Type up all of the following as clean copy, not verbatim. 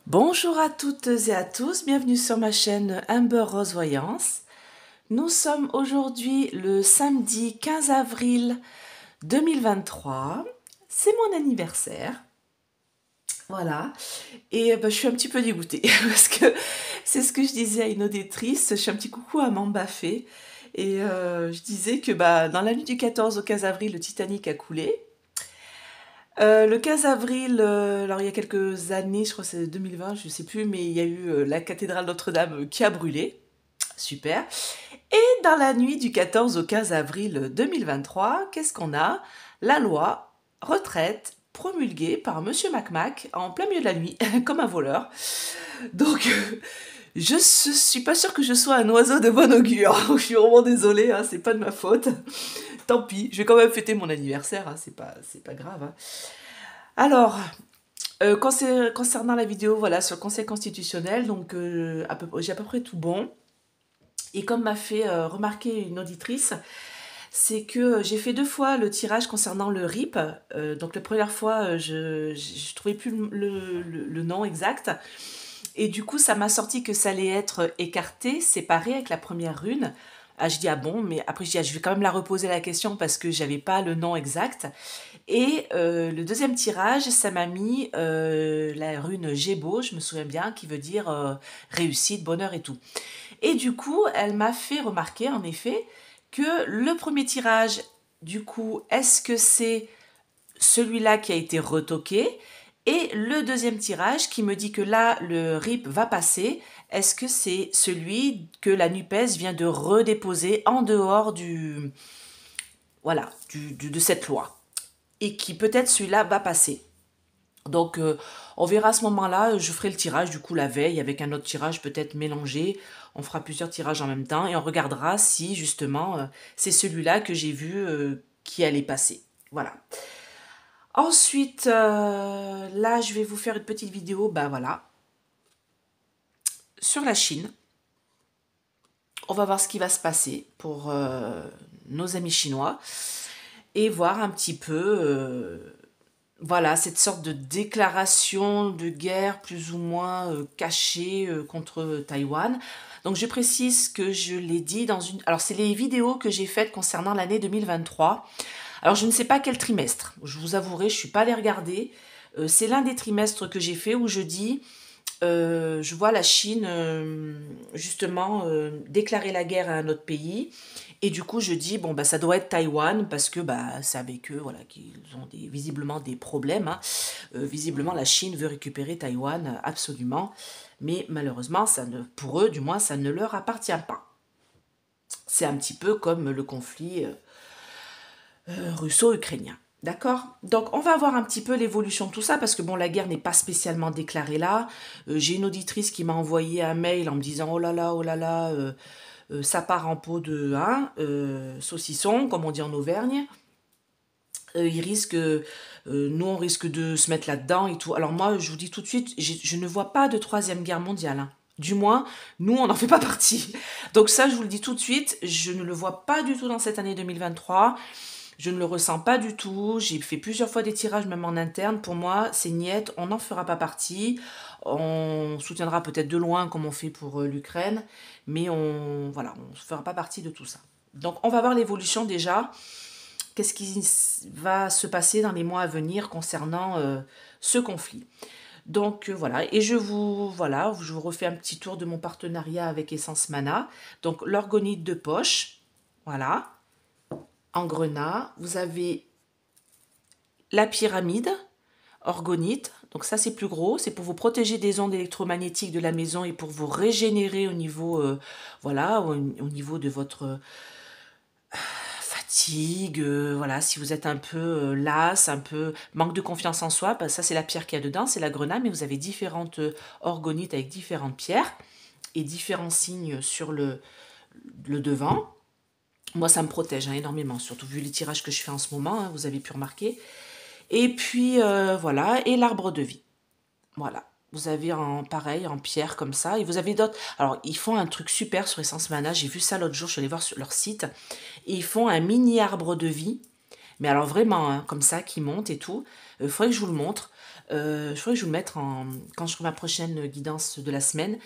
Bonjour à toutes et à tous, bienvenue sur ma chaîne Amber Rose Voyance. Nous sommes aujourd'hui le samedi 15 avril 2023. C'est mon anniversaire. Voilà. Et je suis un petit peu dégoûtée parce que c'est ce que je disais à une auditrice. Je suis un petit coucou à Mambaffé. Et je disais que dans la nuit du 14 au 15 avril, le Titanic a coulé. Le 15 avril, alors il y a quelques années, je crois que c'est 2020, je ne sais plus, mais il y a eu la cathédrale Notre-Dame qui a brûlé. Super. Et dans la nuit du 14 au 15 avril 2023, qu'est-ce qu'on a? La loi retraite promulguée par Monsieur Macmac en plein milieu de la nuit, comme un voleur. Donc, je suis pas sûre que je sois un oiseau de bon augure. Je suis vraiment désolée, hein, c'est pas de ma faute. Tant pis, je vais quand même fêter mon anniversaire, hein, c'est pas grave. Hein. Alors, concernant la vidéo, voilà, sur le Conseil constitutionnel, donc j'ai à peu près tout bon. Et comme m'a fait remarquer une auditrice, c'est que j'ai fait 2 fois le tirage concernant le RIP. Donc la première fois, je trouvais plus le nom exact. Et du coup, ça m'a sorti que ça allait être écarté, séparé avec la première rune. Ah, je dis, ah bon, mais après je dis, ah, je vais quand même la reposer la question parce que j'avais pas le nom exact. Et le deuxième tirage, ça m'a mis la rune Gébo, je me souviens bien, qui veut dire réussite, bonheur et tout. Et du coup, elle m'a fait remarquer, en effet, que le premier tirage, du coup, est-ce que c'est celui-là qui a été retoqué? Et le deuxième tirage qui me dit que là, le RIP va passer, est-ce que c'est celui que la NUPES vient de redéposer en dehors voilà, de cette loi? Et qui peut-être celui-là va passer. Donc on verra à ce moment-là, je ferai le tirage du coup la veille avec un autre tirage peut-être mélangé. On fera plusieurs tirages en même temps et on regardera si justement c'est celui-là que j'ai vu qui allait passer. Voilà. Ensuite, là je vais vous faire une petite vidéo, voilà, sur la Chine. On va voir ce qui va se passer pour nos amis chinois et voir un petit peu voilà, cette sorte de déclaration de guerre plus ou moins cachée contre Taïwan. Donc je précise que je l'ai dit dans une... Alors c'est les vidéos que j'ai faites concernant l'année 2023. Alors je ne sais pas quel trimestre, je vous avouerai, je ne suis pas allée regarder. C'est l'un des trimestres que j'ai fait où je dis, je vois la Chine justement déclarer la guerre à un autre pays. Et du coup, je dis, bon, ça doit être Taïwan, parce que c'est avec eux voilà, qu'ils ont visiblement des problèmes. Hein. Visiblement, la Chine veut récupérer Taïwan, absolument. Mais malheureusement, pour eux, du moins, ça ne leur appartient pas. C'est un petit peu comme le conflit russo-ukrainien. D'accord? Donc, on va voir un petit peu l'évolution de tout ça, parce que bon, la guerre n'est pas spécialement déclarée là. J'ai une auditrice qui m'a envoyé un mail en me disant, oh là là, ça part en pot de saucisson, comme on dit en Auvergne. Nous on risque de se mettre là-dedans et tout. Alors moi, je vous dis tout de suite, je ne vois pas de troisième guerre mondiale. Hein. Du moins, nous, on n'en fait pas partie. Donc ça, je vous le dis tout de suite, je ne le vois pas du tout dans cette année 2023. Je ne le ressens pas du tout. J'ai fait plusieurs fois des tirages, même en interne. Pour moi, c'est niette, on n'en fera pas partie. On soutiendra peut-être de loin, comme on fait pour l'Ukraine. Mais voilà, on ne fera pas partie de tout ça. Donc, on va voir l'évolution déjà. Qu'est-ce qui va se passer dans les mois à venir concernant ce conflit. Donc voilà, et je vous refais un petit tour de mon partenariat avec Essence Mana. Donc l'orgonite de poche, voilà, en grenat. Vous avez la pyramide, orgonite. Donc ça c'est plus gros, c'est pour vous protéger des ondes électromagnétiques de la maison et pour vous régénérer au niveau, voilà, au niveau de votre fatigue, voilà, si vous êtes un peu las, un peu manque de confiance en soi, ça c'est la pierre qu'il y a dedans, c'est la grenade, mais vous avez différentes orgonites avec différentes pierres et différents signes sur le devant. Moi ça me protège énormément, surtout vu les tirages que je fais en ce moment, hein, vous avez pu remarquer. Et puis voilà, et l'arbre de vie. Voilà. Vous avez pareil, en pierre comme ça. Et vous avez d'autres... Alors, ils font un truc super sur Essence Mana. J'ai vu ça l'autre jour, je suis allée voir sur leur site. Et ils font un mini arbre de vie. Mais alors vraiment, hein, comme ça, qui monte et tout. Il faudrait que je vous le montre. Je pourrais vous le mettre quand je ferai ma prochaine guidance de la semaine.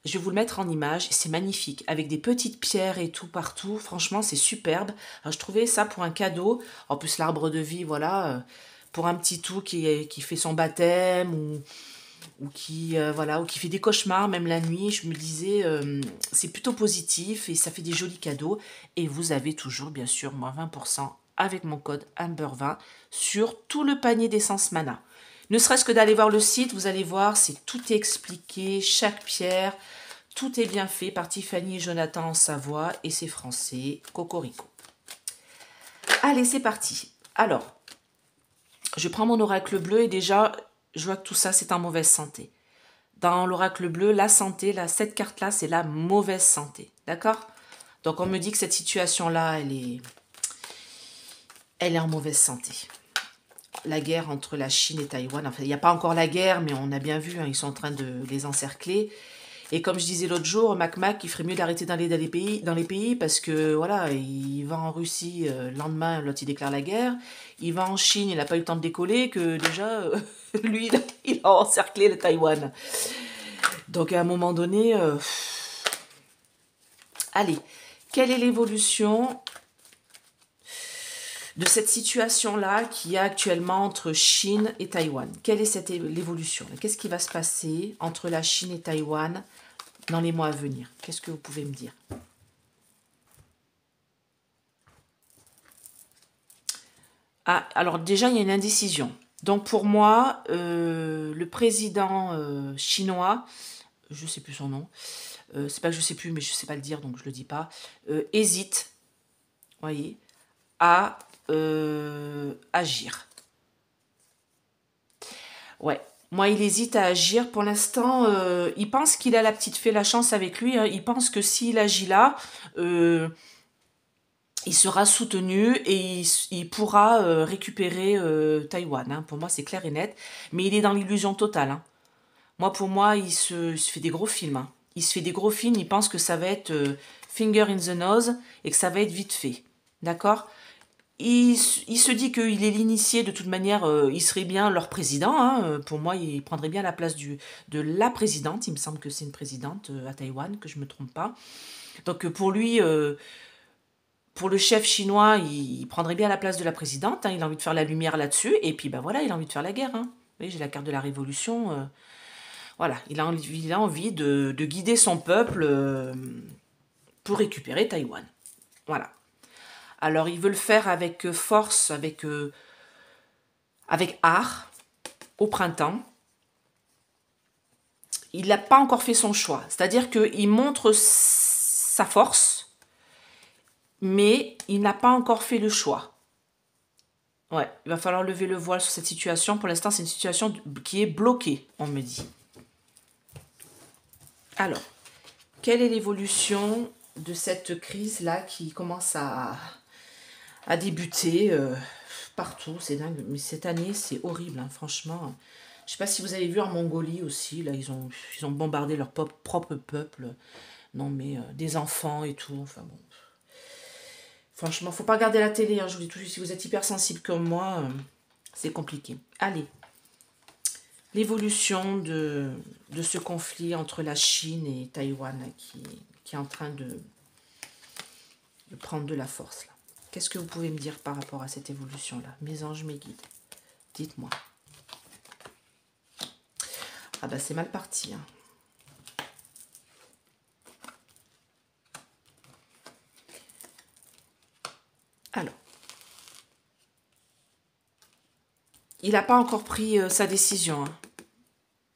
Je vais vous le mettre en image. C'est magnifique. Avec des petites pierres et tout partout. Franchement, c'est superbe. Alors, je trouvais ça pour un cadeau. En plus, l'arbre de vie, voilà. Pour un petit tout qui fait son baptême ou qui fait des cauchemars même la nuit, je me disais c'est plutôt positif et ça fait des jolis cadeaux. Et vous avez toujours bien sûr moins 20% avec mon code Amber20 sur tout le panier d'essence Mana. Ne serait-ce que d'aller voir le site, vous allez voir, c'est tout est expliqué, chaque pierre, tout est bien fait par Tiffany et Jonathan en Savoie et c'est français, cocorico. Allez, c'est parti. Alors, je prends mon oracle bleu et déjà, je vois que tout ça, c'est en mauvaise santé. Dans l'oracle bleu, la santé, cette carte-là, c'est la mauvaise santé. D'accord? Donc, on me dit que cette situation-là, elle est en mauvaise santé. La guerre entre la Chine et Taïwan, enfin, il n'y a pas encore la guerre, mais on a bien vu, hein, ils sont en train de les encercler. Et comme je disais l'autre jour, Mac, il ferait mieux d'arrêter d'aller dans les pays parce que voilà, il va en Russie, le lendemain, l'autre il déclare la guerre. Il va en Chine, il n'a pas eu le temps de décoller, que déjà, lui, il a encerclé le Taïwan. Donc à un moment donné, allez, quelle est l'évolution de cette situation-là qu'il y a actuellement entre Chine et Taïwan? Quelle est l'évolution? Qu'est-ce qui va se passer entre la Chine et Taïwan dans les mois à venir? Qu'est-ce que vous pouvez me dire? Ah, alors déjà, il y a une indécision. Donc pour moi, le président chinois, je ne sais plus son nom, c'est pas que je sais plus, mais je ne sais pas le dire, donc je le dis pas, hésite, voyez, à agir. Ouais, moi il hésite à agir. Pour l'instant, il pense qu'il a la petite fée la chance avec lui. Hein. Il pense que s'il agit là, il sera soutenu et il pourra récupérer Taïwan. Hein. Pour moi, c'est clair et net. Mais il est dans l'illusion totale. Hein. Moi, pour moi, il se fait des gros films. Hein. Il se fait des gros films. Il pense que ça va être finger in the nose et que ça va être vite fait. D'accord? Il se dit qu'il est l'initié, de toute manière, il serait bien leur président. Hein. Pour moi, il prendrait bien la place de la présidente. Il me semble que c'est une présidente à Taïwan, que je ne me trompe pas. Donc pour lui, pour le chef chinois, il prendrait bien la place de la présidente. Hein. Il a envie de faire la lumière là-dessus. Et puis ben voilà, il a envie de faire la guerre. Hein. Vous voyez, j'ai la carte de la révolution. Voilà, il a envie de guider son peuple pour récupérer Taïwan. Voilà. Alors, il veut le faire avec force, avec art, au printemps. Il n'a pas encore fait son choix. C'est-à-dire qu'il montre sa force, mais il n'a pas encore fait le choix. Ouais, il va falloir lever le voile sur cette situation. Pour l'instant, c'est une situation qui est bloquée, on me dit. Alors, quelle est l'évolution de cette crise-là qui commence à débuter partout? C'est dingue. Mais cette année, c'est horrible, hein, franchement. Je sais pas si vous avez vu en Mongolie aussi, là, ils ont bombardé leur propre peuple. Non, mais des enfants et tout. Enfin bon. Franchement, faut pas regarder la télé, hein, je vous dis tout de suite, si vous êtes hypersensible comme moi, c'est compliqué. Allez. L'évolution de ce conflit entre la Chine et Taïwan là, qui est en train de prendre de la force. Là. Qu'est-ce que vous pouvez me dire par rapport à cette évolution-là? Mes anges, mes guides, dites-moi. Ah bah c'est mal parti. Hein. Alors. Il n'a pas encore pris sa décision. Hein.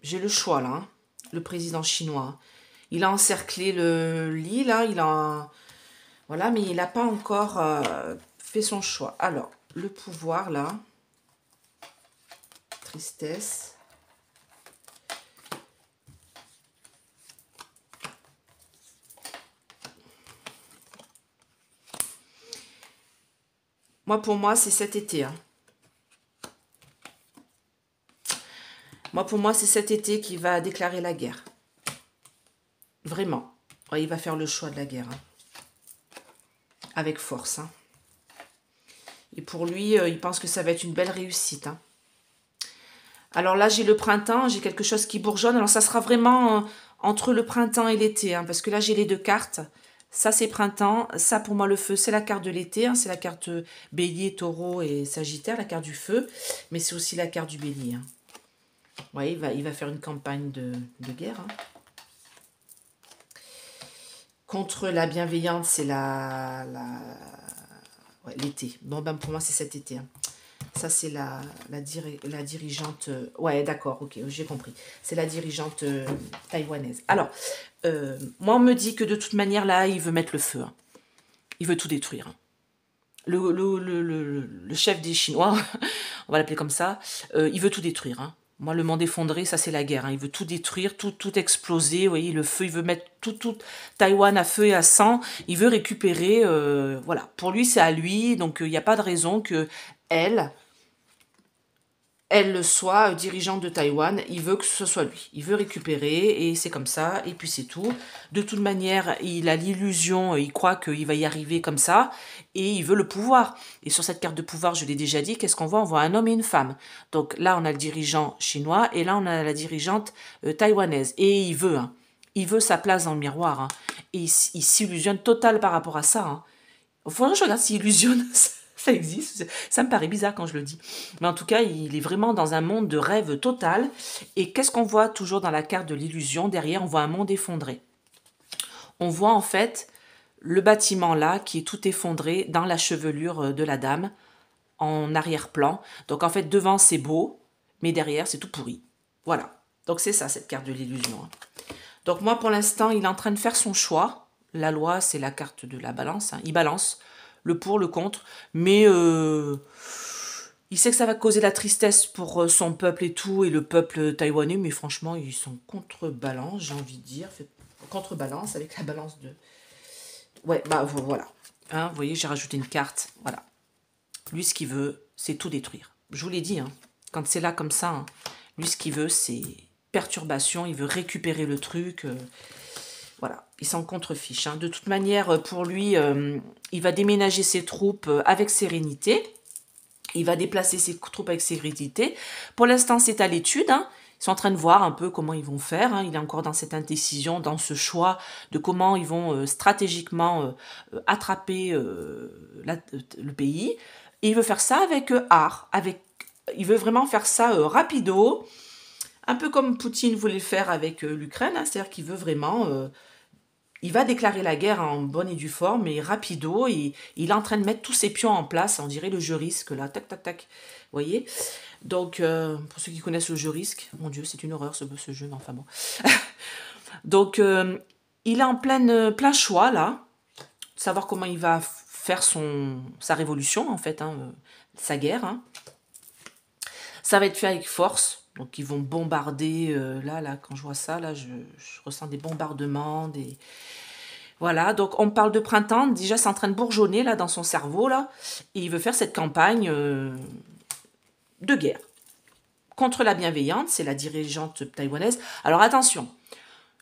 J'ai le choix là. Hein. Le président chinois. Il a encerclé le lit là. Voilà, mais il n'a pas encore fait son choix. Alors, le pouvoir là. Tristesse. Moi, pour moi, c'est cet été. Hein. Moi, pour moi, c'est cet été qu'il va déclarer la guerre. Vraiment. Ouais, il va faire le choix de la guerre. Hein. Avec force. Hein. Et pour lui, il pense que ça va être une belle réussite. Hein. Alors là, j'ai le printemps, j'ai quelque chose qui bourgeonne. Alors ça sera vraiment entre le printemps et l'été, hein, parce que là, j'ai les deux cartes. Ça, c'est printemps. Ça, pour moi, le feu, c'est la carte de l'été. Hein, c'est la carte bélier, taureau et sagittaire, la carte du feu. Mais c'est aussi la carte du bélier. Hein. Vous voyez, il va faire une campagne de guerre. Hein. Contre la bienveillante, c'est ouais, l'été. Bon, ben pour moi, c'est cet été. Hein. Ça, c'est la dirigeante... ouais, d'accord, ok, j'ai compris. C'est la dirigeante taïwanaise. Alors, moi, on me dit que de toute manière, là, il veut mettre le feu. Hein. Il veut tout détruire. Hein. Le chef des Chinois, on va l'appeler comme ça, il veut tout détruire. Hein. Moi, le monde effondré, ça, c'est la guerre. Hein. Il veut tout détruire, tout exploser. Vous voyez, le feu, il veut mettre tout Taïwan à feu et à sang. Il veut récupérer, voilà. Pour lui, c'est à lui. Donc, il n'y a pas de raison que elle soit dirigeante de Taïwan, il veut que ce soit lui. Il veut récupérer et c'est comme ça, et puis c'est tout. De toute manière, il a l'illusion, il croit qu'il va y arriver comme ça, et il veut le pouvoir. Et sur cette carte de pouvoir, je l'ai déjà dit, qu'est-ce qu'on voit? On voit un homme et une femme. Donc là, on a le dirigeant chinois, et là, on a la dirigeante taïwanaise. Et il veut, hein. Il veut sa place dans le miroir. Hein. Et il s'illusionne total par rapport à ça. Hein. Il faudrait que je regarde s'il illusionne. Ça existe, ça me paraît bizarre quand je le dis. Mais en tout cas, il est vraiment dans un monde de rêve total. Et qu'est-ce qu'on voit toujours dans la carte de l'illusion? Derrière, on voit un monde effondré. On voit en fait le bâtiment là qui est tout effondré dans la chevelure de la dame en arrière-plan. Donc en fait, devant c'est beau, mais derrière c'est tout pourri. Voilà. Donc c'est ça cette carte de l'illusion. Hein. Donc moi pour l'instant, il est en train de faire son choix. La loi, c'est la carte de la balance. Hein. Il balance le pour, le contre, mais il sait que ça va causer la tristesse pour son peuple et tout, et le peuple taïwanais, mais franchement, ils sont contrebalance, j'ai envie de dire, contrebalance avec la balance de... Ouais, bah voilà. Hein, vous voyez, j'ai rajouté une carte, voilà. Lui, ce qu'il veut, c'est tout détruire. Je vous l'ai dit, hein, quand c'est là comme ça, hein, lui, ce qu'il veut, c'est perturbation, il veut récupérer le truc... Voilà, il s'en contrefiche. Hein. De toute manière, pour lui, il va déménager ses troupes avec sérénité. Il va déplacer ses troupes avec sérénité. Pour l'instant, c'est à l'étude. Hein. Ils sont en train de voir un peu comment ils vont faire. Hein. Il est encore dans cette indécision, dans ce choix de comment ils vont stratégiquement attraper le pays. Et il veut faire ça avec art. Il veut vraiment faire ça rapido. Un peu comme Poutine voulait le faire avec l'Ukraine. Hein. C'est-à-dire qu'il veut vraiment... il va déclarer la guerre en bonne et due forme, mais rapido, il est en train de mettre tous ses pions en place, on dirait le jeu risque, là, tac, tac, tac, vous voyez. Donc, pour ceux qui connaissent le jeu risque, mon Dieu, c'est une horreur ce jeu, mais enfin bon. Donc, il est en plein choix, là, de savoir comment il va faire sa révolution, en fait, hein, sa guerre. Hein. Ça va être fait avec force, donc ils vont bombarder, là, quand je vois ça, là, je ressens des bombardements, des... Voilà, donc on parle de printemps, déjà c'est en train de bourgeonner là dans son cerveau là, et il veut faire cette campagne de guerre contre la bienveillante, c'est la dirigeante taïwanaise. Alors attention,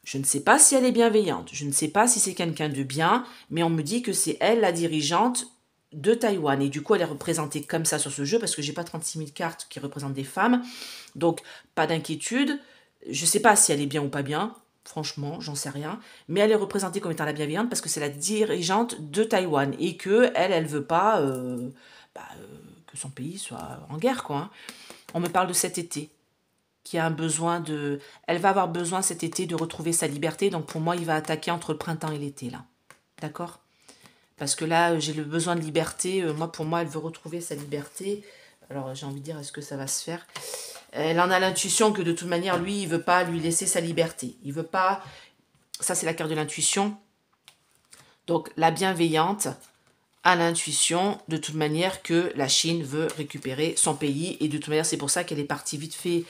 je ne sais pas si elle est bienveillante, je ne sais pas si c'est quelqu'un de bien, mais on me dit que c'est elle la dirigeante de Taïwan, et du coup elle est représentée comme ça sur ce jeu, parce que j'ai pas 36 000 cartes qui représentent des femmes, donc pas d'inquiétude, je sais pas si elle est bien ou pas bien, franchement, j'en sais rien. Mais elle est représentée comme étant la bienveillante parce que c'est la dirigeante de Taïwan et que elle veut pas que son pays soit en guerre, quoi. Hein. On me parle de cet été, qui a un besoin de... Elle va avoir besoin cet été de retrouver sa liberté. Donc pour moi, il va attaquer entre le printemps et l'été, là. D'accord? Parce que là, j'ai le besoin de liberté. Pour moi, elle veut retrouver sa liberté. Alors j'ai envie de dire, est-ce que ça va se faire? Elle en a l'intuition que de toute manière, lui, il veut pas lui laisser sa liberté. Il veut pas... Ça, c'est la carte de l'intuition. Donc, la bienveillante a l'intuition, de toute manière, que la Chine veut récupérer son pays. Et de toute manière, c'est pour ça qu'elle est partie vite fait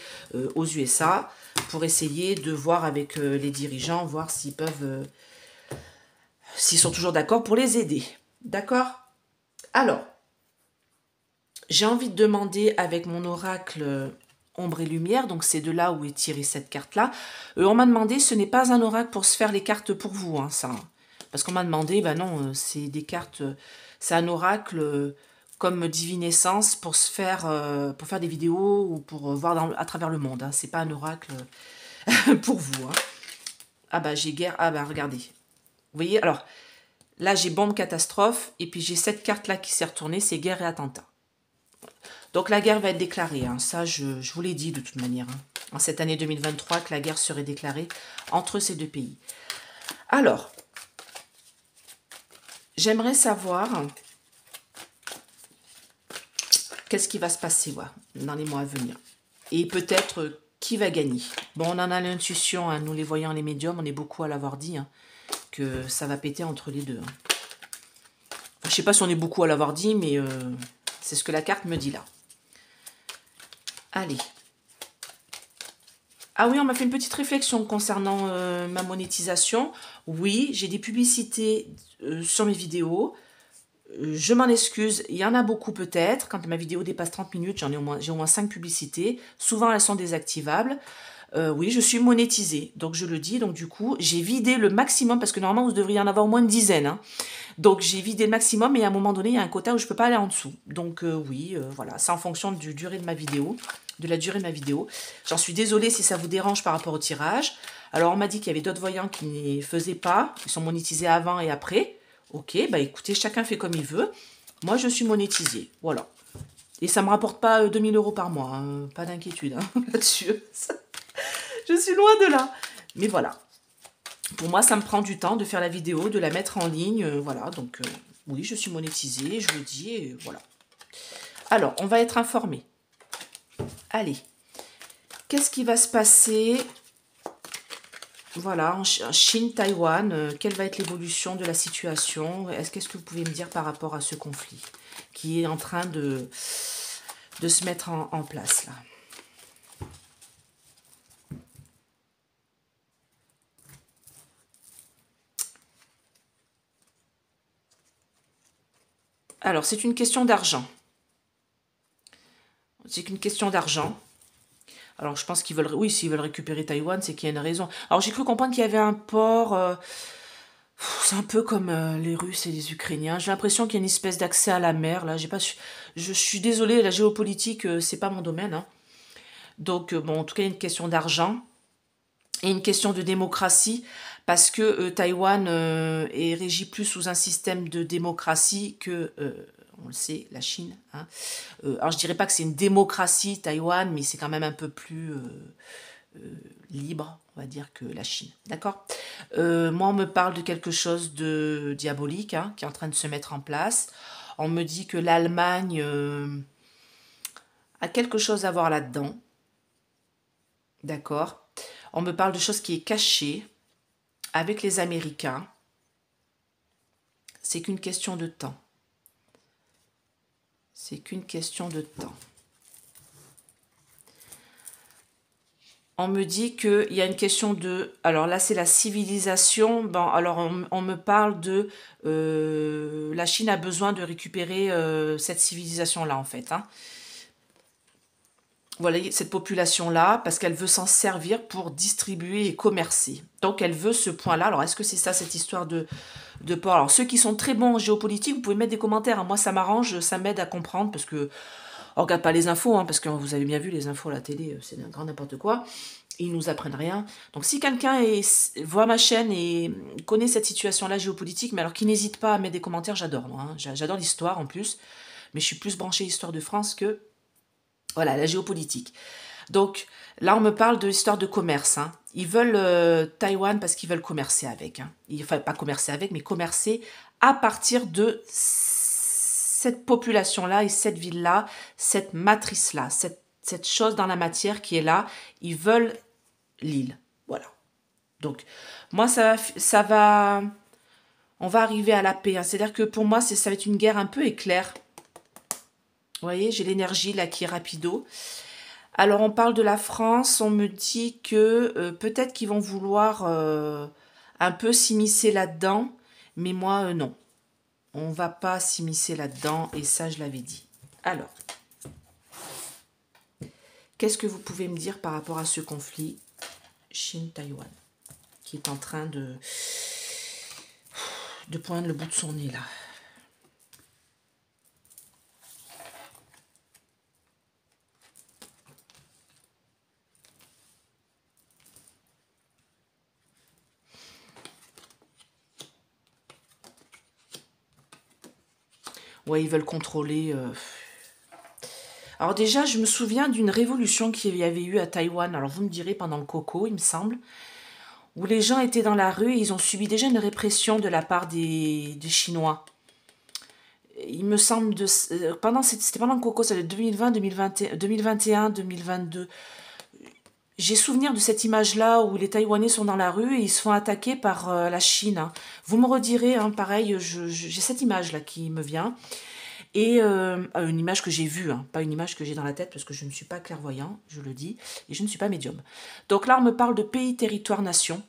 aux USA pour essayer de voir avec les dirigeants, voir s'ils peuvent... s'ils sont toujours d'accord pour les aider. D'accord? Alors, j'ai envie de demander avec mon oracle... ombre et lumière, donc c'est de là où est tirée cette carte-là. On m'a demandé, ce n'est pas un oracle pour se faire les cartes pour vous, hein, ça. Parce qu'on m'a demandé, non, c'est des cartes, c'est un oracle comme divinessance pour se faire, pour faire des vidéos ou pour voir à travers le monde. Hein. C'est pas un oracle pour vous. Hein. Ah bah j'ai guerre. Ah bah regardez. Vous voyez, alors là j'ai bombe catastrophe et puis j'ai cette carte là qui s'est retournée, c'est guerre et attentat. Donc la guerre va être déclarée. Hein. Ça je vous l'ai dit de toute manière. Hein. En cette année 2023 que la guerre serait déclarée entre ces deux pays. Alors, j'aimerais savoir qu'est-ce qui va se passer dans les mois à venir. Et peut-être qui va gagner. Bon, on en a l'intuition, hein, nous les voyants, les médiums, on est beaucoup à l'avoir dit, hein, que ça va péter entre les deux. Hein. Enfin, je ne sais pas si on est beaucoup à l'avoir dit, mais c'est ce que la carte me dit là. Allez. Ah oui, on m'a fait une petite réflexion concernant ma monétisation. Oui, j'ai des publicités sur mes vidéos. Je m'en excuse, il y en a beaucoup peut-être. Quand ma vidéo dépasse 30 minutes, j'ai au moins 5 publicités. Souvent, elles sont désactivables. Oui, je suis monétisée, donc je le dis. Donc du coup, j'ai vidé le maximum, parce que normalement, vous devriez en avoir au moins une dizaine. Hein. Donc j'ai vidé le maximum, et à un moment donné, il y a un quota où je ne peux pas aller en dessous. Donc oui, voilà, c'est en fonction du durée de ma vidéo, de la durée de ma vidéo. J'en suis désolée si ça vous dérange par rapport au tirage. Alors on m'a dit qu'il y avait d'autres voyants qui ne faisaient pas, ils sont monétisés avant et après. Ok, bah écoutez, chacun fait comme il veut. Moi, je suis monétisée, voilà. Et ça ne me rapporte pas 2000 € par mois, hein. Pas d'inquiétude hein, là-dessus. Je suis loin de là. Mais voilà. Pour moi, ça me prend du temps de faire la vidéo, de la mettre en ligne. Voilà, donc oui, je suis monétisée, je le dis, et voilà. Alors, on va être informé. Allez. Qu'est-ce qui va se passer? Voilà, en Chine, Taïwan, quelle va être l'évolution de la situation? Qu'est-ce que vous pouvez me dire par rapport à ce conflit qui est en train de se mettre en place là? Alors, c'est une question d'argent. C'est qu'une question d'argent. Alors, je pense qu'ils veulent... Oui, s'ils veulent récupérer Taïwan, c'est qu'il y a une raison. Alors, j'ai cru comprendre qu'il y avait un port... c'est un peu comme les Russes et les Ukrainiens. J'ai l'impression qu'il y a une espèce d'accès à la mer. Là, j'ai pas... Je suis désolée, la géopolitique, c'est pas mon domaine. Hein. Donc, bon, en tout cas, il y a une question d'argent. Et une question de démocratie, parce que Taïwan est régi plus sous un système de démocratie que, on le sait, la Chine. Hein. Alors je dirais pas que c'est une démocratie Taïwan, mais c'est quand même un peu plus libre, on va dire, que la Chine. D'accord. Moi, on me parle de quelque chose de diabolique hein, qui est en train de se mettre en place. On me dit que l'Allemagne a quelque chose à voir là-dedans. D'accord. On me parle de choses qui est cachée avec les Américains. C'est qu'une question de temps. C'est qu'une question de temps. On me dit qu'il y a une question de... Alors là, c'est la civilisation. Bon, alors on me parle de... la Chine a besoin de récupérer cette civilisation-là, en fait. Hein. Voilà, cette population-là, parce qu'elle veut s'en servir pour distribuer et commercer. Donc, elle veut ce point-là. Alors, est-ce que c'est ça, cette histoire de port? Alors, ceux qui sont très bons en géopolitique, vous pouvez mettre des commentaires. Hein. Moi, ça m'arrange, ça m'aide à comprendre, parce que... On regarde pas les infos, hein, parce que vous avez bien vu, les infos à la télé, c'est un grand n'importe quoi. Ils nous apprennent rien. Donc, si quelqu'un voit ma chaîne et connaît cette situation-là géopolitique, mais alors qu'il n'hésite pas à mettre des commentaires, j'adore. Hein. J'adore l'histoire, en plus. Mais je suis plus branchée histoire de France que... Voilà, la géopolitique. Donc, là, on me parle de l'histoire de commerce. Hein. Ils veulent Taïwan parce qu'ils veulent commercer avec. Hein. Enfin, pas commercer avec, mais commercer à partir de cette population-là et cette ville-là, cette matrice-là, cette chose dans la matière qui est là. Ils veulent l'île. Voilà. Donc, moi, on va arriver à la paix. Hein. C'est-à-dire que pour moi, ça va être une guerre un peu éclair. Vous voyez, j'ai l'énergie là qui est rapido. Alors, on parle de la France, on me dit que peut-être qu'ils vont vouloir un peu s'immiscer là-dedans, mais moi, non. On ne va pas s'immiscer là-dedans, et ça, je l'avais dit. Alors, qu'est-ce que vous pouvez me dire par rapport à ce conflit Chine-Taïwan, qui est en train de poindre le bout de son nez, là? Ouais, ils veulent contrôler... Alors déjà, je me souviens d'une révolution qu'il y avait eu à Taïwan. Alors vous me direz, pendant le Coco, il me semble, où les gens étaient dans la rue et ils ont subi déjà une répression de la part des Chinois. Il me semble, c'était pendant le Coco, c'était 2020, 2021, 2022. J'ai souvenir de cette image-là où les Taïwanais sont dans la rue et ils se font attaquer par la Chine, hein. Vous me redirez, hein, pareil, j'ai cette image-là qui me vient. Et une image que j'ai vue, hein, pas une image que j'ai dans la tête parce que je ne suis pas clairvoyant, je le dis, et je ne suis pas médium. Donc là, on me parle de pays, territoire, nation.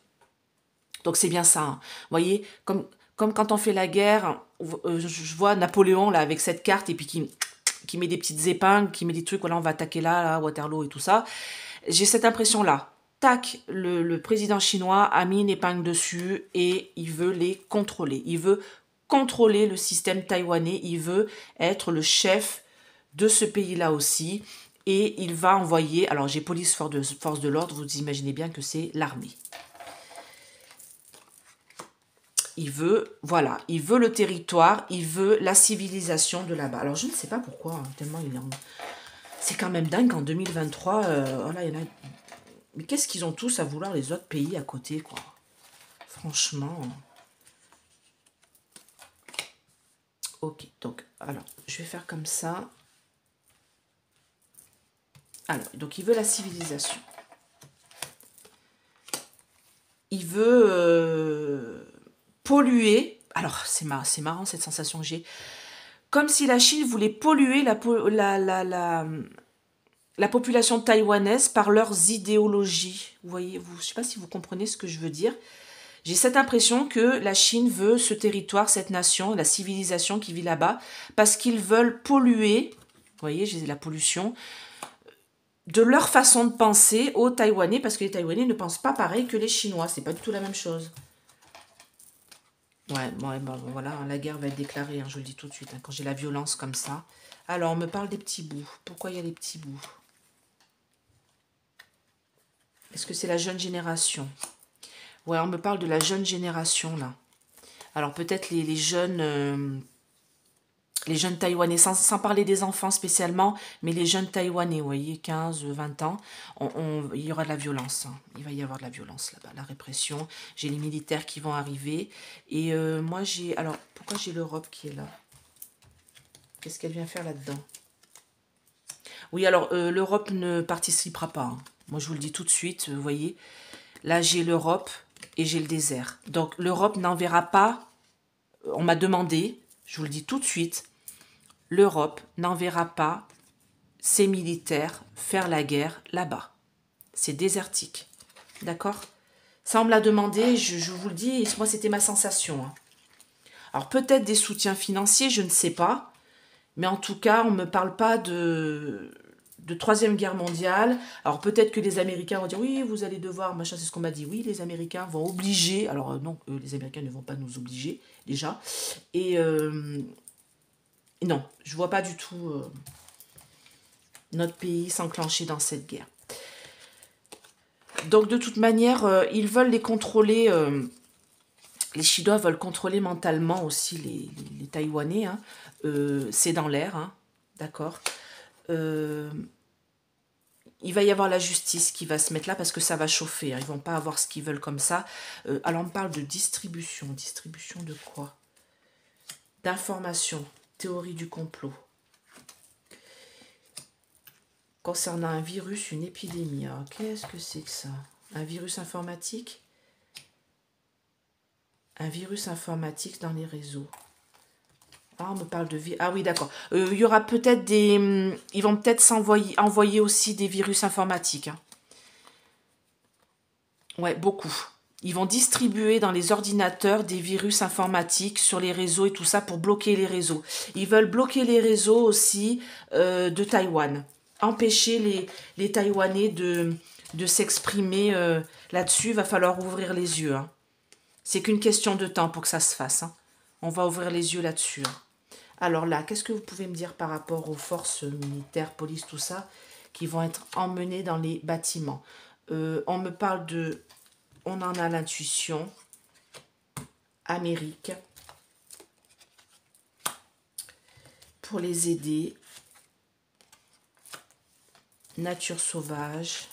Donc c'est bien ça, hein. Vous voyez, comme quand on fait la guerre, je vois Napoléon là avec cette carte et puis qui met des petites épingles, qui met des trucs, voilà, on va attaquer là, Waterloo et tout ça. J'ai cette impression-là. Tac, le président chinois a mis une épingle dessus et il veut les contrôler. Il veut contrôler le système taïwanais. Il veut être le chef de ce pays-là aussi. Et il va envoyer... Alors, j'ai police force de l'ordre. Vous imaginez bien que c'est l'armée. Il veut, voilà, il veut le territoire. Il veut la civilisation de là-bas. Alors, je ne sais pas pourquoi, hein, tellement il est en... C'est quand même dingue qu'en 2023, voilà, il y en a... Mais qu'est-ce qu'ils ont tous à vouloir les autres pays à côté, quoi. Franchement. Ok, donc, alors, je vais faire comme ça. Alors, donc, il veut la civilisation. Il veut polluer. Alors, c'est marrant cette sensation que j'ai. Comme si la Chine voulait polluer la population taïwanaise par leurs idéologies. Vous voyez, je ne sais pas si vous comprenez ce que je veux dire. J'ai cette impression que la Chine veut ce territoire, cette nation, la civilisation qui vit là-bas, parce qu'ils veulent polluer, vous voyez, j'ai la pollution, de leur façon de penser aux Taïwanais, parce que les Taïwanais ne pensent pas pareil que les Chinois, c'est pas du tout la même chose. Ouais, bon, voilà, la guerre va être déclarée, hein, je vous le dis tout de suite, hein, quand j'ai la violence comme ça. Alors, on me parle des petits bouts. Pourquoi il y a des petits bouts? Est-ce que c'est la jeune génération? Ouais, on me parle de la jeune génération, là. Alors, peut-être les jeunes Taïwanais, sans parler des enfants spécialement, mais les jeunes Taïwanais, vous voyez, 15, 20 ans, il y aura de la violence, hein. Il va y avoir de la violence là-bas, la répression. J'ai les militaires qui vont arriver. Et moi, j'ai... Alors, pourquoi j'ai l'Europe qui est là? Qu'est-ce qu'elle vient faire là-dedans? Oui, alors, l'Europe ne participera pas, hein. Moi, je vous le dis tout de suite, vous voyez. Là, j'ai l'Europe et j'ai le désert. Donc, l'Europe n'enverra pas... On m'a demandé, je vous le dis tout de suite, l'Europe n'enverra pas ses militaires faire la guerre là-bas. C'est désertique. D'accord? Ça, on me l'a demandé, je vous le dis, moi, c'était ma sensation, hein. Alors, peut-être des soutiens financiers, je ne sais pas. Mais en tout cas, on ne me parle pas de Troisième Guerre mondiale. Alors, peut-être que les Américains vont dire, oui, vous allez devoir, machin, c'est ce qu'on m'a dit. Oui, les Américains vont obliger. Alors, non, les Américains ne vont pas nous obliger, déjà. Et non, je ne vois pas du tout notre pays s'enclencher dans cette guerre. Donc, de toute manière, ils veulent les contrôler. Les Chinois veulent contrôler mentalement aussi les Taïwanais, hein. C'est dans l'air, hein. D'accord. Il va y avoir la justice qui va se mettre là parce que ça va chauffer, hein. Ils ne vont pas avoir ce qu'ils veulent comme ça. Alors, on me parle de distribution. Distribution de quoi? D'information. Théorie du complot. Concernant un virus, une épidémie. Alors, qu'est-ce que c'est que ça? Un virus informatique? Un virus informatique dans les réseaux. Ah, on me parle de... Ah oui, d'accord. Il y aura peut-être des... Ils vont peut-être envoyer aussi des virus informatiques, hein. Ouais, beaucoup. Ils vont distribuer dans les ordinateurs des virus informatiques sur les réseaux et tout ça pour bloquer les réseaux. Ils veulent bloquer les réseaux aussi de Taïwan. Empêcher les Taïwanais de s'exprimer là-dessus. Il va falloir ouvrir les yeux, hein. C'est qu'une question de temps pour que ça se fasse, hein. On va ouvrir les yeux là-dessus, hein. Alors là, qu'est-ce que vous pouvez me dire par rapport aux forces militaires, police, tout ça, qui vont être emmenées dans les bâtiments? On me parle de... On en a l'intuition. Amérique. pour les aider. Nature sauvage.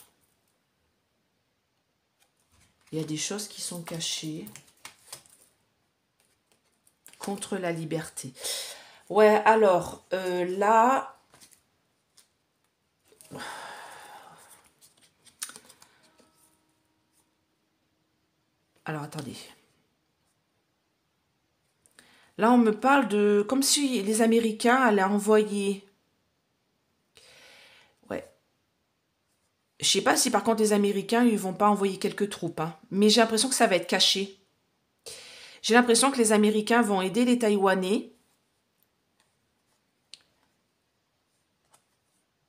Il y a des choses qui sont cachées. Contre la liberté. Ouais, alors, là... Alors, attendez. Là, on me parle de... Comme si les Américains allaient envoyer... Ouais. Je sais pas si par contre les Américains, ils vont pas envoyer quelques troupes. Hein. Mais j'ai l'impression que ça va être caché. J'ai l'impression que les Américains vont aider les Taïwanais.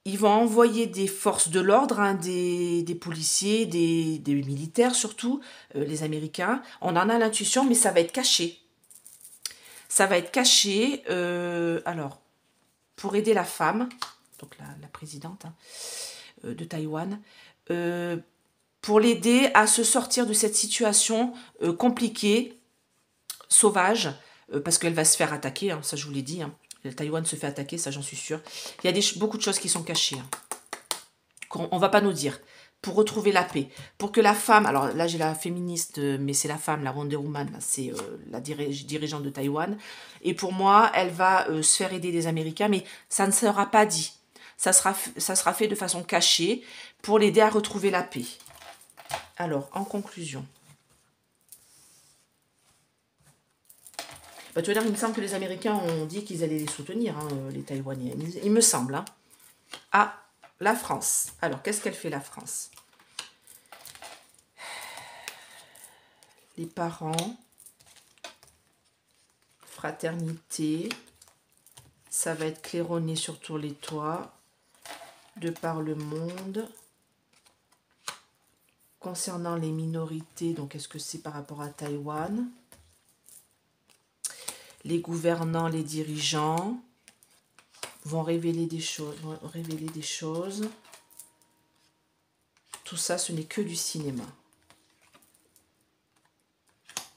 Ils vont envoyer des forces de l'ordre, hein, des policiers, des militaires surtout, les Américains. On en a l'intuition, mais ça va être caché. Ça va être caché, alors, pour aider la femme, donc la présidente hein, de Taïwan, pour l'aider à se sortir de cette situation compliquée, sauvage, parce qu'elle va se faire attaquer, hein, ça je vous l'ai dit. Hein. Taïwan se fait attaquer, ça j'en suis sûre. Il y a beaucoup de choses qui sont cachées, hein, qu'on ne va pas nous dire. Pour retrouver la paix, pour que la femme, alors là j'ai la féministe, mais c'est la femme, la Wonder Woman, c'est la dirigeante de Taïwan, et pour moi, elle va se faire aider des Américains, mais ça ne sera pas dit, ça sera fait de façon cachée, pour l'aider à retrouver la paix. Alors, en conclusion, bah, tu veux dire, il me semble que les Américains ont dit qu'ils allaient les soutenir, hein, les Taïwanais, il me semble, hein. Ah, la France. Alors, qu'est-ce qu'elle fait, la France? Les parents, fraternité, ça va être claironné sur tous les toits, de par le monde. Concernant les minorités, donc est-ce que c'est par rapport à Taïwan? Les gouvernants, les dirigeants vont révéler des choses, Tout ça, ce n'est que du cinéma.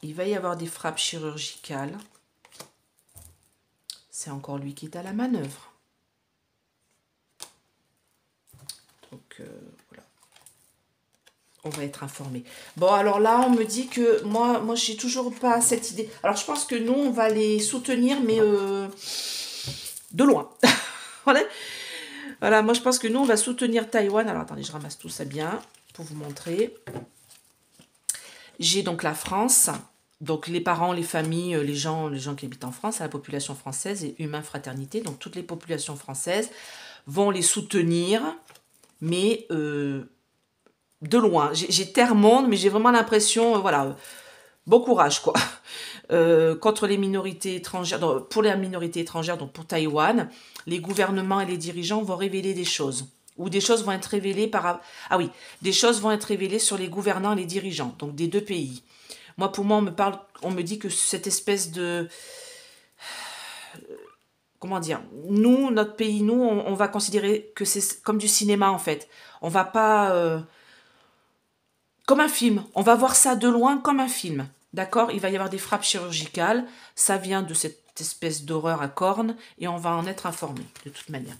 Il va y avoir des frappes chirurgicales. C'est encore lui qui est à la manœuvre. Donc, voilà. On va être informé. Bon, alors là, on me dit que moi j'ai toujours pas cette idée. Alors, je pense que nous, on va les soutenir, mais de loin. Voilà. Voilà, moi, je pense que nous, on va soutenir Taïwan. Alors, attendez, je ramasse tout ça bien pour vous montrer. J'ai donc la France. Donc, les parents, les familles, les gens qui habitent en France, la population française et Humain Fraternité. Donc, toutes les populations françaises vont les soutenir, mais... de loin. J'ai terre monde, mais j'ai vraiment l'impression, voilà, bon courage, quoi. Contre les minorités étrangères, pour les minorités étrangères, donc pour Taïwan, les gouvernements et les dirigeants vont révéler des choses. Ou des choses vont être révélées par... Ah oui, des choses vont être révélées sur les gouvernants et les dirigeants, donc des deux pays. Moi, pour moi, on me dit que cette espèce de... Comment dire? Nous, notre pays, nous, on va considérer que c'est comme du cinéma, en fait. On va pas... comme un film. On va voir ça de loin comme un film. D'accord? Il va y avoir des frappes chirurgicales. Ça vient de cette espèce d'horreur à cornes. Et on va en être informé, de toute manière.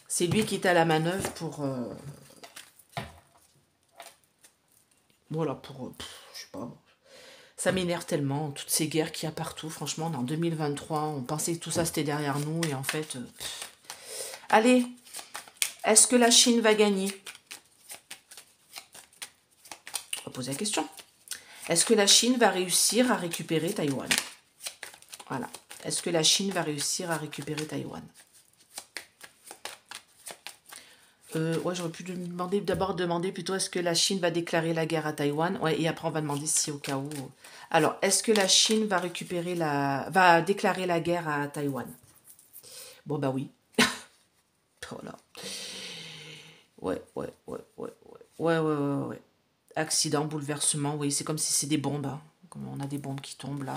C'est lui qui est à la manœuvre pour... voilà, pour... je sais pas. Ça m'énerve tellement, toutes ces guerres qu'il y a partout. Franchement, on est en 2023. On pensait que tout ça, c'était derrière nous. Et en fait... Allez, est-ce que la Chine va gagner? On va poser la question. Est-ce que la Chine va réussir à récupérer Taïwan? Voilà. Est-ce que la Chine va réussir à récupérer Taïwan? Ouais, j'aurais pu d'abord demander plutôt est-ce que la Chine va déclarer la guerre à Taïwan? Ouais, et après on va demander si au cas où. Alors, est-ce que la Chine va va déclarer la guerre à Taïwan? Bon bah oui. Voilà. Ouais. Accident, bouleversement, oui, c'est comme si c'est des bombes. Hein. Comme on a des bombes qui tombent là.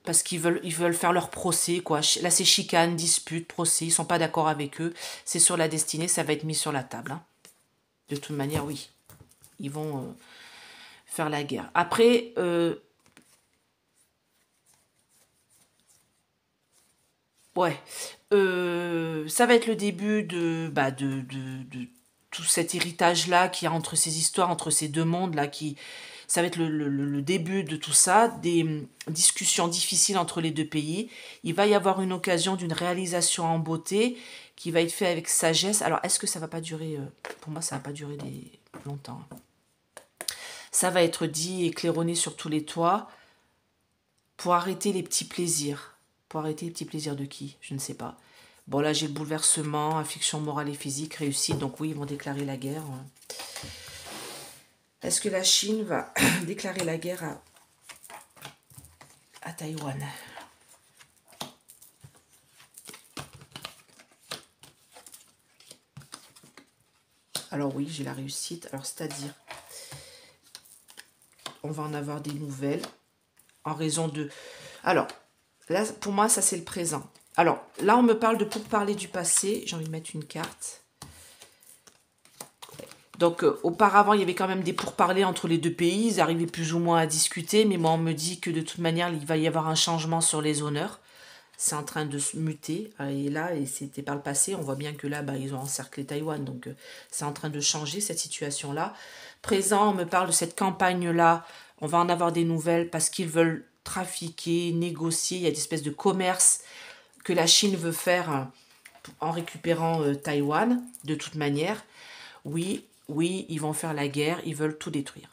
Parce qu'ils veulent faire leur procès, quoi. Là, c'est chicane, dispute, procès. Ils sont pas d'accord avec eux. C'est sur la destinée, ça va être mis sur la table. Hein. De toute manière, oui. Ils vont faire la guerre. Après, Ouais. Ça va être le début de tout cet héritage-là qui y a entre ces histoires, entre ces deux mondes-là, ça va être le début de tout ça, des discussions difficiles entre les deux pays. Il va y avoir une occasion d'une réalisation en beauté qui va être faite avec sagesse. Alors, est-ce que ça va pas durer, pour moi, ça va pas durer longtemps. Ça va être dit et claironné sur tous les toits pour arrêter les petits plaisirs. Pour arrêter les petits plaisirs de qui? Je ne sais pas. Bon, là, j'ai le bouleversement, affliction morale et physique, réussite. Donc oui, ils vont déclarer la guerre. Est-ce que la Chine va déclarer la guerre à Taïwan? Alors oui, j'ai la réussite. Alors, c'est-à-dire, on va en avoir des nouvelles en raison de... Alors, là, pour moi, ça, c'est le présent. Alors, là, on me parle de pourparlers du passé. J'ai envie de mettre une carte. Donc, auparavant, il y avait quand même des pourparlers entre les deux pays. Ils arrivaient plus ou moins à discuter. Mais moi, on me dit que de toute manière, il va y avoir un changement sur les honneurs. C'est en train de se muter. Et là, et c'était par le passé. On voit bien que là, ils ont encerclé Taïwan. Donc, c'est en train de changer, cette situation-là. Présent, on me parle de cette campagne-là. On va en avoir des nouvelles parce qu'ils veulent trafiquer, négocier. Il y a des espèces de commerce que la Chine veut faire en récupérant Taïwan, de toute manière. Oui, oui, ils vont faire la guerre, ils veulent tout détruire.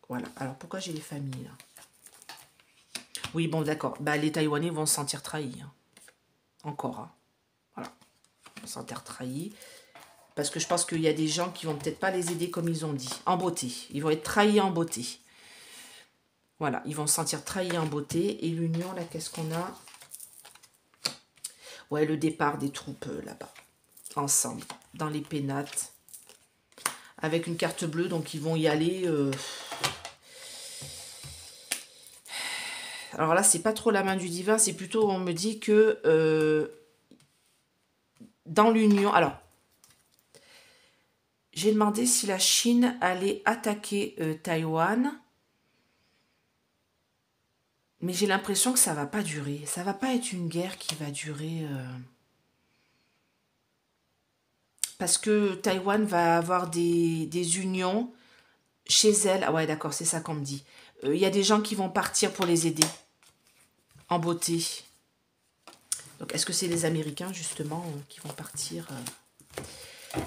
Voilà. Alors, pourquoi j'ai les familles, là? Oui, bon, d'accord. Les Taïwanais vont se sentir trahis. Encore, hein. Voilà. Ils vont se sentir trahis. Parce que je pense qu'il y a des gens qui vont peut-être pas les aider comme ils ont dit. En beauté. Ils vont être trahis en beauté. Voilà. Ils vont se sentir trahis en beauté. Et l'union, là, qu'est-ce qu'on a? Ouais, le départ des troupes là-bas. Ensemble. Dans les pénates. Avec une carte bleue, donc ils vont y aller. Alors là, c'est pas trop la main du divin, c'est plutôt, on me dit que dans l'union... Alors, j'ai demandé si la Chine allait attaquer Taïwan. Mais j'ai l'impression que ça va pas durer. Ça va pas être une guerre qui va durer... Parce que Taïwan va avoir des unions chez elle. Ah ouais, d'accord, c'est ça qu'on me dit. Il y a des gens qui vont partir pour les aider. En beauté. Donc, est-ce que c'est les Américains, justement, qui vont partir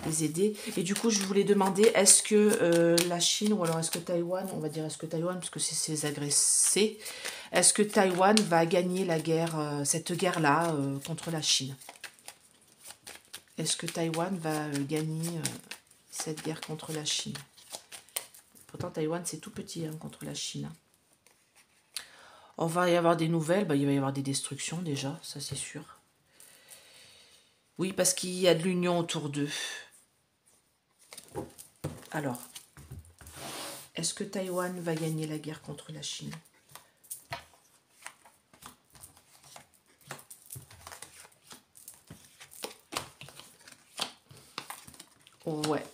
les aider? Et du coup, je voulais demander, est-ce que la Chine, ou alors est-ce que Taïwan, on va dire est-ce que Taïwan, puisque c'est ses agressés, est-ce que Taïwan va gagner la guerre, cette guerre-là, contre la Chine? Est-ce que Taïwan va gagner cette guerre contre la Chine? Pourtant, Taïwan, c'est tout petit contre la Chine. On va y avoir des nouvelles. Il va y avoir des destructions déjà, ça c'est sûr. Oui, parce qu'il y a de l'union autour d'eux. Alors, est-ce que Taïwan va gagner la guerre contre la Chine?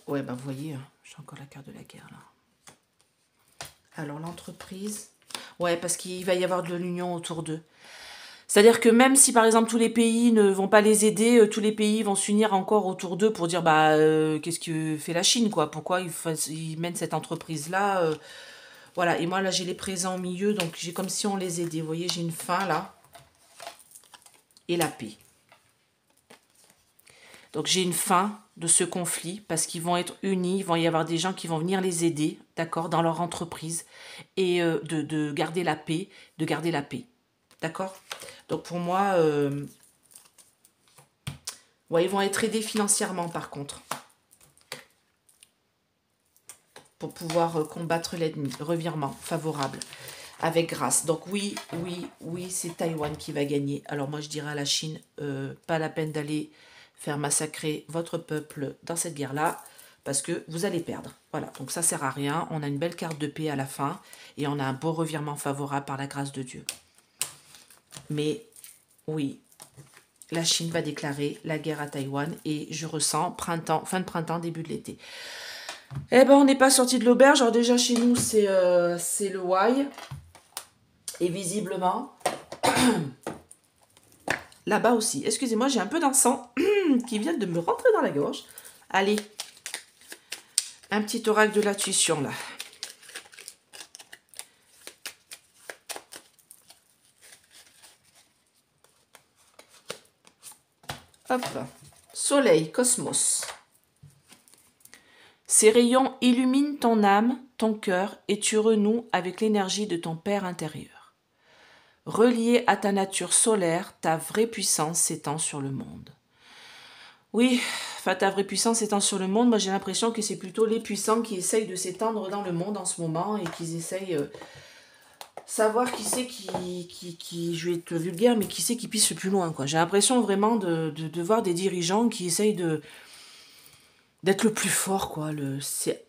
Ouais, vous voyez, j'ai encore la carte de la guerre là. Alors, l'entreprise... Ouais, parce qu'il va y avoir de l'union autour d'eux. C'est-à-dire que même si, par exemple, tous les pays ne vont pas les aider, tous les pays vont s'unir encore autour d'eux pour dire, qu'est-ce que fait la Chine, quoi? Pourquoi ils mènent cette entreprise-là? Voilà, et moi, là, j'ai les présents au milieu, donc j'ai comme si on les aidait. Vous voyez, j'ai une fin, là, et la paix. Donc, j'ai une fin de ce conflit, parce qu'ils vont être unis, il va y avoir des gens qui vont venir les aider, d'accord, dans leur entreprise, et de garder la paix, d'accord? Donc, pour moi, ils vont être aidés financièrement, par contre, pour pouvoir combattre l'ennemi. Revirement favorable, avec grâce. Donc, oui, c'est Taïwan qui va gagner. Alors, moi, je dirais à la Chine, pas la peine d'aller faire massacrer votre peuple dans cette guerre-là, parce que vous allez perdre. Voilà, donc ça sert à rien. On a une belle carte de paix à la fin, et on a un beau revirement favorable par la grâce de Dieu. Mais, oui, la Chine va déclarer la guerre à Taïwan, et je ressens fin de printemps, début de l'été. Eh ben, on n'est pas sorti de l'auberge. Alors déjà, chez nous, c'est le why. Et visiblement... Là-bas aussi. Excusez-moi, j'ai un peu d'encens qui vient de me rentrer dans la gorge. Allez, un petit oracle de l'intuition là. Hop, soleil, cosmos. Ces rayons illuminent ton âme, ton cœur, et tu renoues avec l'énergie de ton Père intérieur. Relié à ta nature solaire, ta vraie puissance s'étend sur le monde. Oui, enfin, ta vraie puissance s'étend sur le monde. Moi, j'ai l'impression que c'est plutôt les puissants qui essayent de s'étendre dans le monde en ce moment et qu'ils essayent savoir qui c'est qui, je vais être vulgaire, mais qui c'est qui pisse le plus loin, quoi. J'ai l'impression vraiment de voir des dirigeants qui essayent d'être le plus fort, quoi.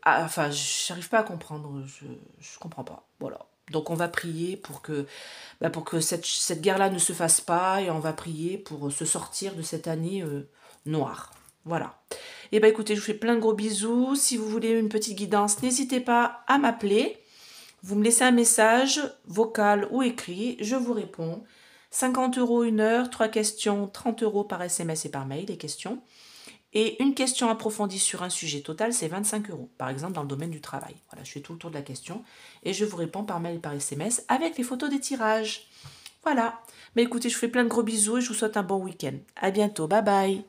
Enfin, j'arrive pas à comprendre. Je comprends pas. Voilà. Donc, on va prier pour que cette guerre-là ne se fasse pas et on va prier pour se sortir de cette année noire. Voilà. Et ben écoutez, je vous fais plein de gros bisous. Si vous voulez une petite guidance, n'hésitez pas à m'appeler. Vous me laissez un message vocal ou écrit, je vous réponds. 50 € une heure, 3 questions, 30 € par SMS et par mail, les questions. Et une question approfondie sur un sujet total, c'est 25 €. Par exemple, dans le domaine du travail. Voilà, je fais tout le tour de la question et je vous réponds par mail et par SMS avec les photos des tirages. Voilà. Mais écoutez, je vous fais plein de gros bisous et je vous souhaite un bon week-end. À bientôt. Bye bye.